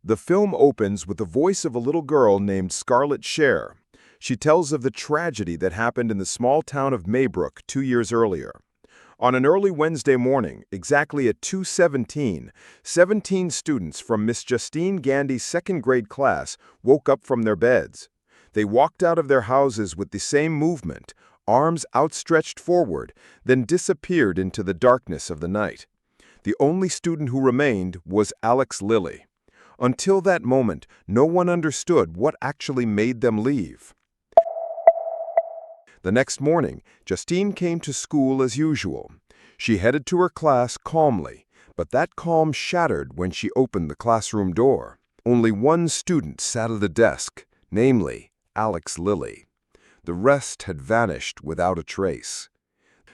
The film opens with the voice of a little girl named Scarlett Cher. She tells of the tragedy that happened in the small town of Maybrook 2 years earlier. On an early Wednesday morning, exactly at 2:17, 17 students from Miss Justine Gandy's second-grade class woke up from their beds. They walked out of their houses with the same movement, arms outstretched forward, then disappeared into the darkness of the night. The only student who remained was Alex Lilly. Until that moment, no one understood what actually made them leave. The next morning, Justine came to school as usual. She headed to her class calmly, but that calm shattered when she opened the classroom door. Only one student sat at the desk, namely, Alex Lilly. The rest had vanished without a trace.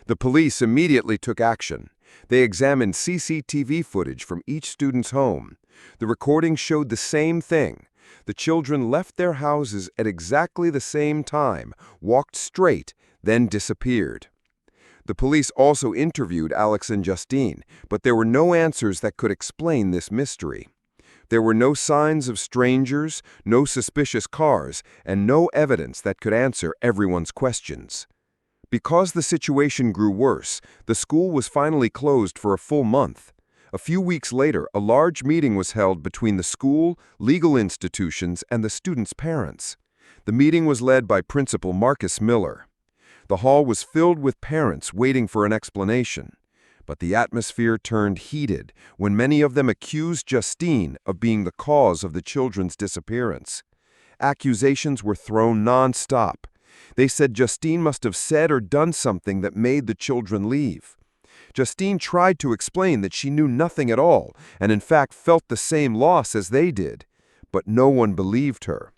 The police immediately took action. They examined CCTV footage from each student's home. The recording showed the same thing. The children left their houses at exactly the same time, walked straight, then disappeared. The police also interviewed Alex and Justine, but there were no answers that could explain this mystery. There were no signs of strangers, no suspicious cars, and no evidence that could answer everyone's questions. Because the situation grew worse, the school was finally closed for a full month. A few weeks later, a large meeting was held between the school, legal institutions, and the students' parents. The meeting was led by Principal Marcus Miller. The hall was filled with parents waiting for an explanation. But the atmosphere turned heated when many of them accused Justine of being the cause of the children's disappearance. Accusations were thrown non-stop. They said Justine must have said or done something that made the children leave. Justine tried to explain that she knew nothing at all and in fact felt the same loss as they did, but no one believed her.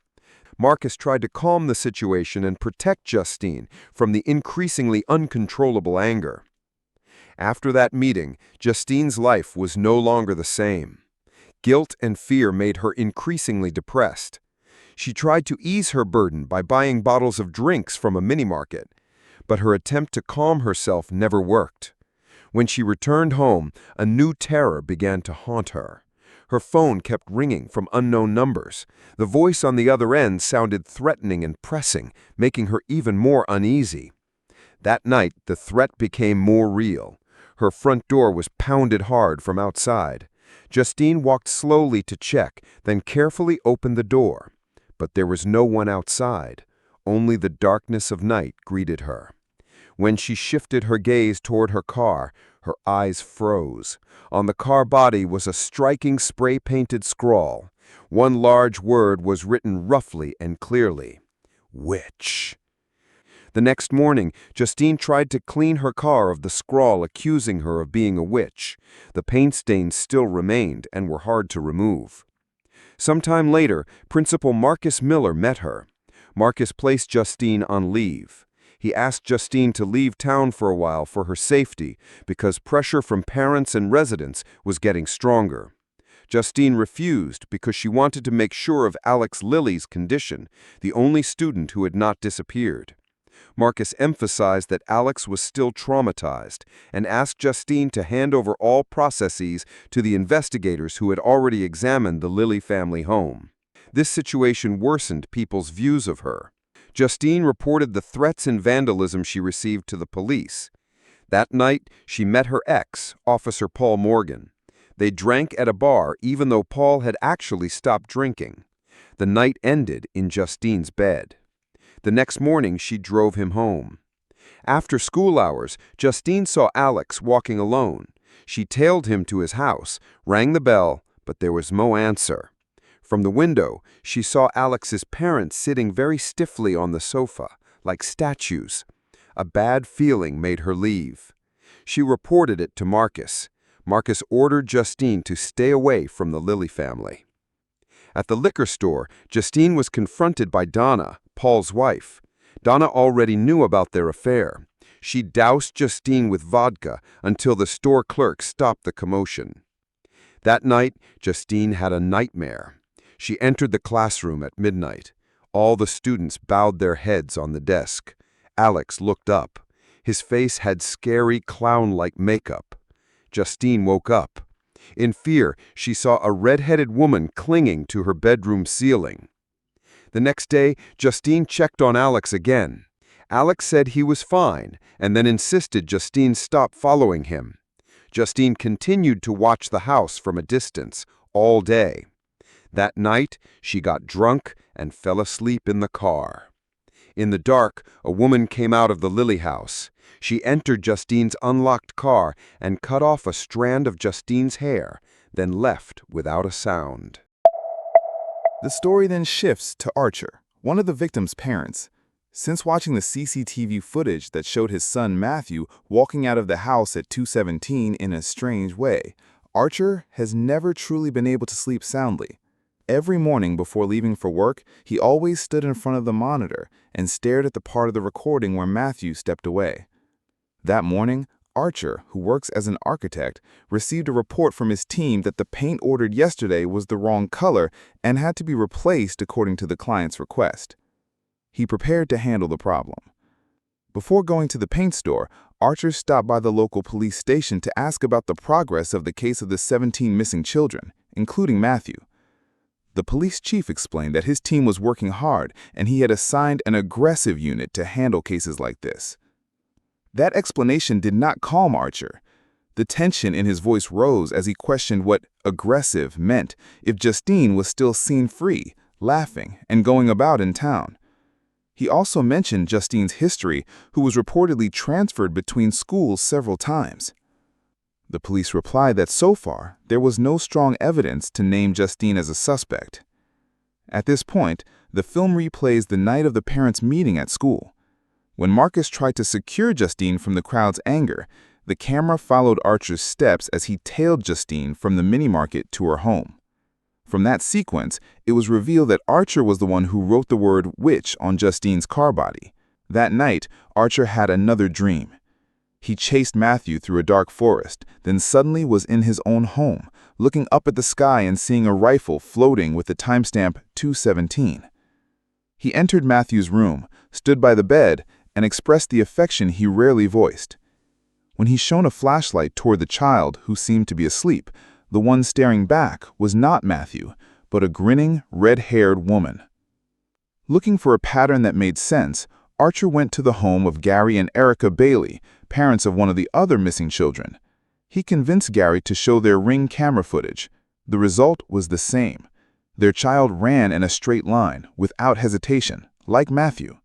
Marcus tried to calm the situation and protect Justine from the increasingly uncontrollable anger. After that meeting, Justine's life was no longer the same. Guilt and fear made her increasingly depressed. She tried to ease her burden by buying bottles of drinks from a mini-market, but her attempt to calm herself never worked. When she returned home, a new terror began to haunt her. Her phone kept ringing from unknown numbers. The voice on the other end sounded threatening and pressing, making her even more uneasy. That night, the threat became more real. Her front door was pounded hard from outside. Justine walked slowly to check, then carefully opened the door. But there was no one outside. Only the darkness of night greeted her. When she shifted her gaze toward her car, her eyes froze. On the car body was a striking spray-painted scrawl. One large word was written roughly and clearly: "Witch." The next morning, Justine tried to clean her car of the scrawl accusing her of being a witch. The paint stains still remained and were hard to remove. Sometime later, Principal Marcus Miller met her. Marcus placed Justine on leave. He asked Justine to leave town for a while for her safety because pressure from parents and residents was getting stronger. Justine refused because she wanted to make sure of Alex Lilly's condition, the only student who had not disappeared. Marcus emphasized that Alex was still traumatized and asked Justine to hand over all processes to the investigators who had already examined the Lilly family home. This situation worsened people's views of her. Justine reported the threats and vandalism she received to the police. That night, she met her ex, Officer Paul Morgan. They drank at a bar even though Paul had actually stopped drinking. The night ended in Justine's bed. The next morning, she drove him home. After school hours, Justine saw Alex walking alone. She tailed him to his house, rang the bell, but there was no answer. From the window, she saw Alex's parents sitting very stiffly on the sofa, like statues. A bad feeling made her leave. She reported it to Marcus. Marcus ordered Justine to stay away from the Lilly family. At the liquor store, Justine was confronted by Donna, Paul's wife. Donna already knew about their affair. She doused Justine with vodka until the store clerk stopped the commotion. That night, Justine had a nightmare. She entered the classroom at midnight. All the students bowed their heads on the desk. Alex looked up. His face had scary clown-like makeup. Justine woke up. In fear, she saw a red-headed woman clinging to her bedroom ceiling. The next day, Justine checked on Alex again. Alex said he was fine, and then insisted Justine stop following him. Justine continued to watch the house from a distance all day. That night, she got drunk and fell asleep in the car. In the dark, a woman came out of the Lily house. She entered Justine's unlocked car and cut off a strand of Justine's hair, then left without a sound. The story then shifts to Archer, one of the victim's parents. Since watching the CCTV footage that showed his son Matthew walking out of the house at 2:17 in a strange way, Archer has never truly been able to sleep soundly. Every morning before leaving for work, he always stood in front of the monitor and stared at the part of the recording where Matthew stepped away. That morning, Archer, who works as an architect, received a report from his team that the paint ordered yesterday was the wrong color and had to be replaced according to the client's request. He prepared to handle the problem. Before going to the paint store, Archer stopped by the local police station to ask about the progress of the case of the 17 missing children, including Matthew. The police chief explained that his team was working hard and he had assigned an aggressive unit to handle cases like this. That explanation did not calm Archer. The tension in his voice rose as he questioned what aggressive meant if Justine was still seen free, laughing, and going about in town. He also mentioned Justine's history, who was reportedly transferred between schools several times. The police replied that so far, there was no strong evidence to name Justine as a suspect. At this point, the film replays the night of the parents' meeting at school. When Marcus tried to secure Justine from the crowd's anger, the camera followed Archer's steps as he tailed Justine from the mini-market to her home. From that sequence, it was revealed that Archer was the one who wrote the word witch on Justine's car body. That night, Archer had another dream. He chased Matthew through a dark forest, then suddenly was in his own home, looking up at the sky and seeing a rifle floating with the timestamp 2:17. He entered Matthew's room, stood by the bed, and expressed the affection he rarely voiced. When he shone a flashlight toward the child, who seemed to be asleep, the one staring back was not Matthew, but a grinning, red-haired woman. Looking for a pattern that made sense, Archer went to the home of Gary and Erica Bailey, parents of one of the other missing children. He convinced Gary to show their Ring camera footage. The result was the same. Their child ran in a straight line, without hesitation, like Matthew.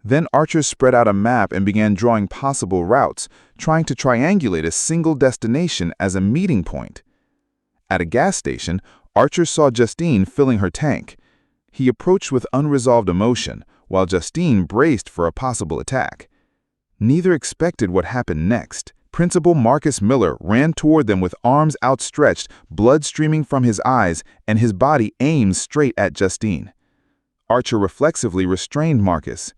Then Archer spread out a map and began drawing possible routes, trying to triangulate a single destination as a meeting point. At a gas station, Archer saw Justine filling her tank. He approached with unresolved emotion, while Justine braced for a possible attack. Neither expected what happened next. Principal Marcus Miller ran toward them with arms outstretched, blood streaming from his eyes, and his body aimed straight at Justine. Archer reflexively restrained Marcus.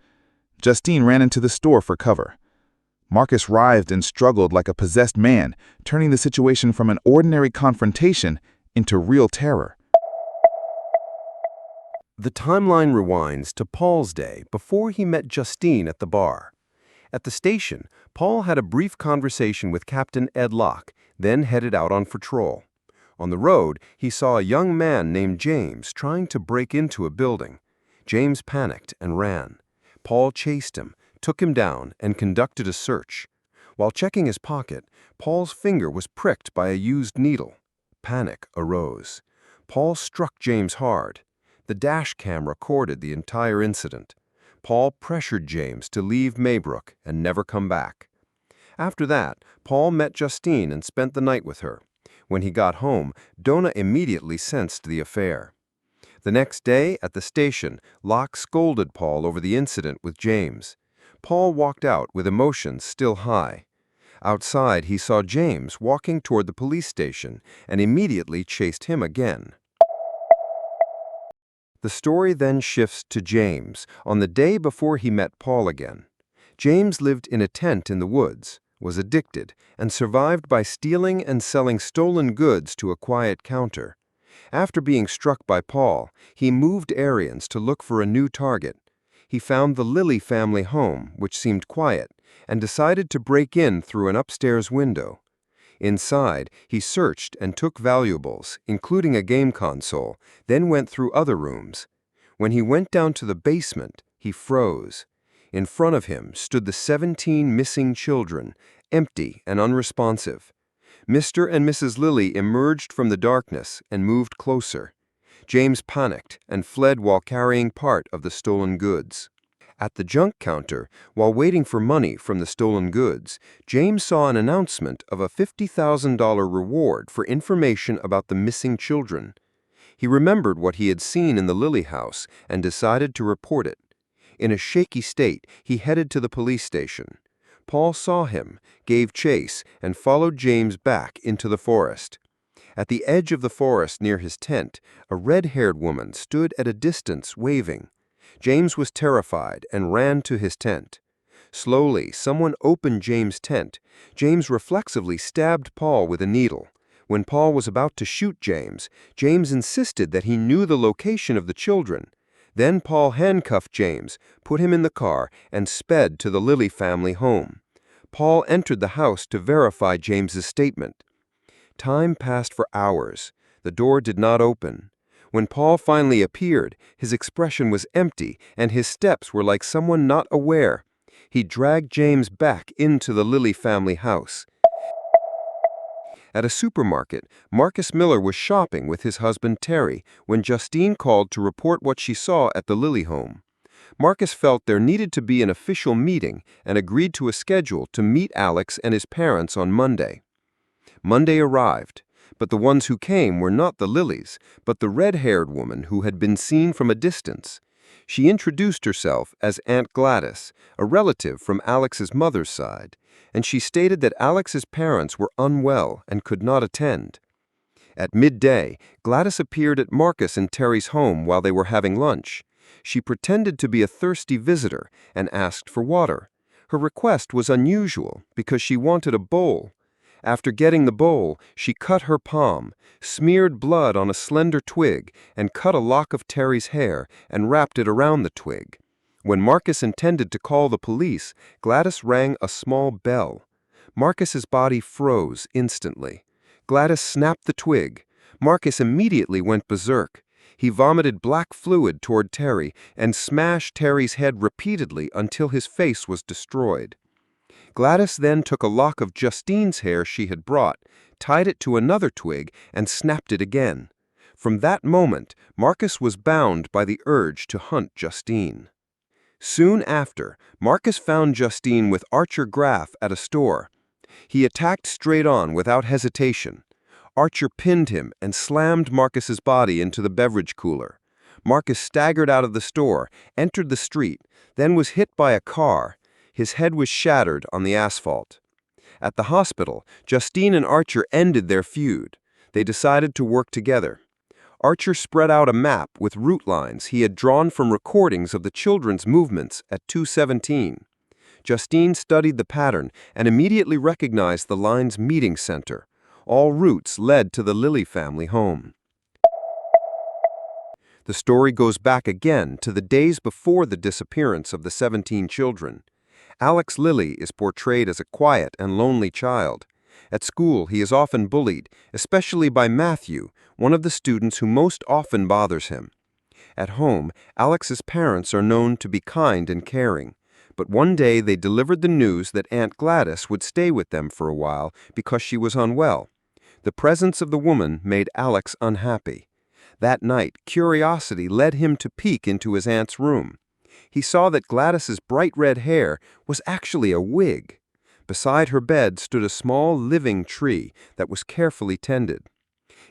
Justine ran into the store for cover. Marcus writhed and struggled like a possessed man, turning the situation from an ordinary confrontation into real terror. The timeline rewinds to Paul's day before he met Justine at the bar. At the station, Paul had a brief conversation with Captain Ed Locke, then headed out on patrol. On the road, he saw a young man named James trying to break into a building. James panicked and ran. Paul chased him, took him down, and conducted a search. While checking his pocket, Paul's finger was pricked by a used needle. Panic arose. Paul struck James hard. The dash cam recorded the entire incident. Paul pressured James to leave Maybrook and never come back. After that, Paul met Justine and spent the night with her. When he got home, Donna immediately sensed the affair. The next day, at the station, Locke scolded Paul over the incident with James. Paul walked out with emotions still high. Outside, he saw James walking toward the police station and immediately chased him again. The story then shifts to James on the day before he met Paul again. James lived in a tent in the woods, was addicted, and survived by stealing and selling stolen goods to a quiet counter. After being struck by Paul, he moved errands to look for a new target. He found the Lilly family home, which seemed quiet, and decided to break in through an upstairs window. Inside, he searched and took valuables, including a game console, then went through other rooms. When he went down to the basement, he froze. In front of him stood the 17 missing children, empty and unresponsive. Mr. and Mrs. Lilly emerged from the darkness and moved closer. James panicked and fled while carrying part of the stolen goods. At the junk counter, while waiting for money from the stolen goods, James saw an announcement of a $50,000 reward for information about the missing children. He remembered what he had seen in the Lilly house and decided to report it. In a shaky state, he headed to the police station. Paul saw him, gave chase, and followed James back into the forest. At the edge of the forest near his tent, a red-haired woman stood at a distance waving. James was terrified and ran to his tent. Slowly, someone opened James' tent. James reflexively stabbed Paul with a needle. When Paul was about to shoot James, James insisted that he knew the location of the children. Then Paul handcuffed James, put him in the car, and sped to the Lilly family home. Paul entered the house to verify James's statement. Time passed for hours. The door did not open. When Paul finally appeared, his expression was empty, and his steps were like someone not aware. He dragged James back into the Lilly family house. At a supermarket, Marcus Miller was shopping with his husband Terry when Justine called to report what she saw at the Lilly home. Marcus felt there needed to be an official meeting and agreed to a schedule to meet Alex and his parents on Monday. Monday arrived, but the ones who came were not the Lillys, but the red-haired woman who had been seen from a distance. She introduced herself as Aunt Gladys, a relative from Alex's mother's side, and she stated that Alex's parents were unwell and could not attend. At midday, Gladys appeared at Marcus and Terry's home while they were having lunch. She pretended to be a thirsty visitor and asked for water. Her request was unusual because she wanted a bowl. After getting the bowl, she cut her palm, smeared blood on a slender twig, and cut a lock of Terry's hair and wrapped it around the twig. When Marcus intended to call the police, Gladys rang a small bell. Marcus's body froze instantly. Gladys snapped the twig. Marcus immediately went berserk. He vomited black fluid toward Terry and smashed Terry's head repeatedly until his face was destroyed. Gladys then took a lock of Justine's hair she had brought, tied it to another twig, and snapped it again. From that moment, Marcus was bound by the urge to hunt Justine. Soon after, Marcus found Justine with Archer Graff at a store. He attacked straight on without hesitation. Archer pinned him and slammed Marcus's body into the beverage cooler. Marcus staggered out of the store, entered the street, then was hit by a car. His head was shattered on the asphalt. At the hospital, Justine and Archer ended their feud. They decided to work together. Archer spread out a map with route lines he had drawn from recordings of the children's movements at 217. Justine studied the pattern and immediately recognized the line's meeting center. All routes led to the Lilly family home. The story goes back again to the days before the disappearance of the 17 children. Alex Lilly is portrayed as a quiet and lonely child. At school, he is often bullied, especially by Matthew, one of the students who most often bothers him. At home, Alex's parents are known to be kind and caring, but one day they delivered the news that Aunt Gladys would stay with them for a while because she was unwell. The presence of the woman made Alex unhappy. That night, curiosity led him to peek into his aunt's room. He saw that Gladys's bright red hair was actually a wig. Beside her bed stood a small living tree that was carefully tended.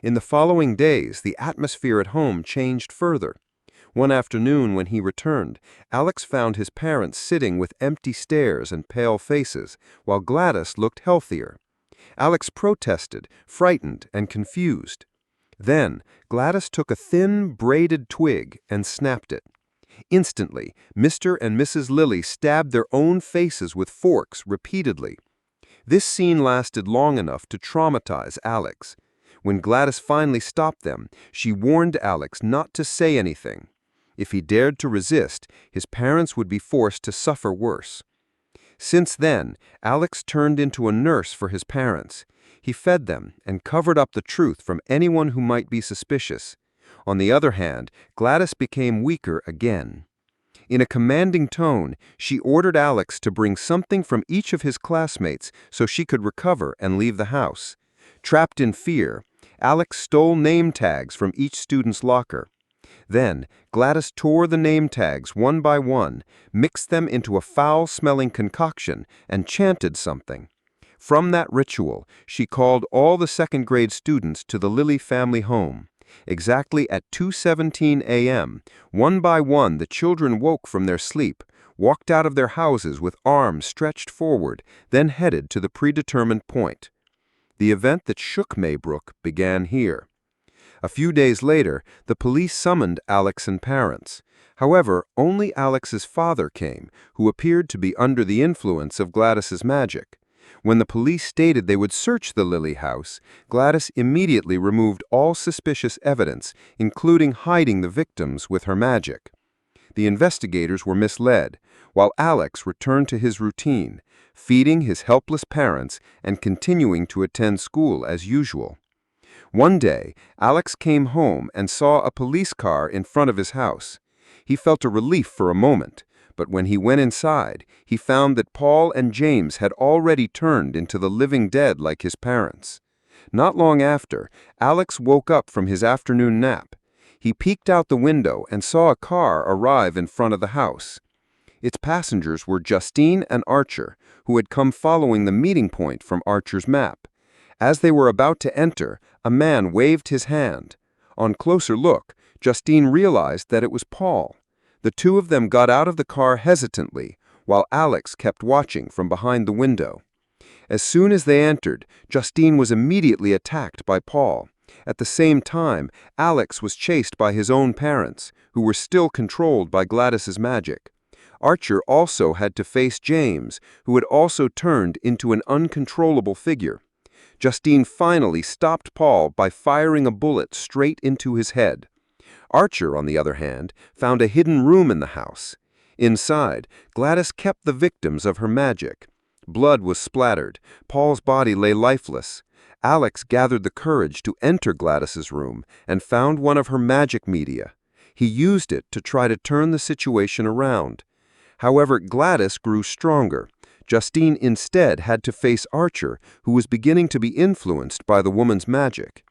In the following days, the atmosphere at home changed further. One afternoon when he returned, Alex found his parents sitting with empty stares and pale faces, while Gladys looked healthier. Alex protested, frightened and confused. Then, Gladys took a thin, braided twig and snapped it. Instantly, Mr. and Mrs. Lilly stabbed their own faces with forks repeatedly. This scene lasted long enough to traumatize Alex. When Gladys finally stopped them, she warned Alex not to say anything. If he dared to resist, his parents would be forced to suffer worse. Since then, Alex turned into a nurse for his parents. He fed them and covered up the truth from anyone who might be suspicious. On the other hand, Gladys became weaker again. In a commanding tone, she ordered Alex to bring something from each of his classmates so she could recover and leave the house. Trapped in fear, Alex stole name tags from each student's locker. Then, Gladys tore the name tags one by one, mixed them into a foul-smelling concoction, and chanted something. From that ritual, she called all the second-grade students to the Lilly family home. Exactly at 2:17 a.m., one by one the children woke from their sleep, walked out of their houses with arms stretched forward, then headed to the predetermined point. The event that shook Maybrook began here. A few days later, the police summoned Alex and parents. However, only Alex's father came, who appeared to be under the influence of Gladys's magic. When the police stated they would search the Lilly house, Gladys immediately removed all suspicious evidence, including hiding the victims with her magic. The investigators were misled, while Alex returned to his routine, feeding his helpless parents and continuing to attend school as usual. One day, Alex came home and saw a police car in front of his house. He felt a relief for a moment, but when he went inside, he found that Paul and James had already turned into the living dead like his parents. Not long after, Alex woke up from his afternoon nap. He peeked out the window and saw a car arrive in front of the house. Its passengers were Justine and Archer, who had come following the meeting point from Archer's map. As they were about to enter, a man waved his hand. On closer look, Justine realized that it was Paul. The two of them got out of the car hesitantly, while Alex kept watching from behind the window. As soon as they entered, Justine was immediately attacked by Paul. At the same time, Alex was chased by his own parents, who were still controlled by Gladys's magic. Archer also had to face James, who had also turned into an uncontrollable figure. Justine finally stopped Paul by firing a bullet straight into his head. Archer, on the other hand, found a hidden room in the house. Inside, Gladys kept the victims of her magic. Blood was splattered. Paul's body lay lifeless. Alex gathered the courage to enter Gladys's room and found one of her magic media. He used it to try to turn the situation around. However, Gladys grew stronger. Justine instead had to face Archer, who was beginning to be influenced by the woman's magic.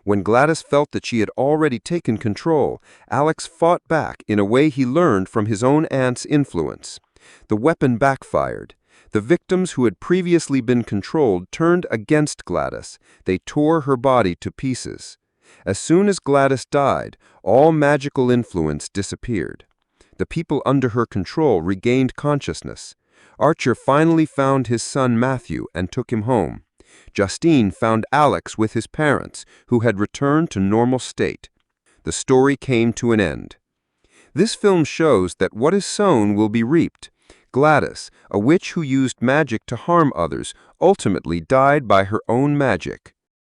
When Gladys felt that she had already taken control, Alex fought back in a way he learned from his own aunt's influence. The weapon backfired. The victims who had previously been controlled turned against Gladys. They tore her body to pieces. As soon as Gladys died, all magical influence disappeared. The people under her control regained consciousness. Archer finally found his son Matthew and took him home. Justine found Alex with his parents, who had returned to normal state. The story came to an end. This film shows that what is sown will be reaped. Gladys, a witch who used magic to harm others, ultimately died by her own magic.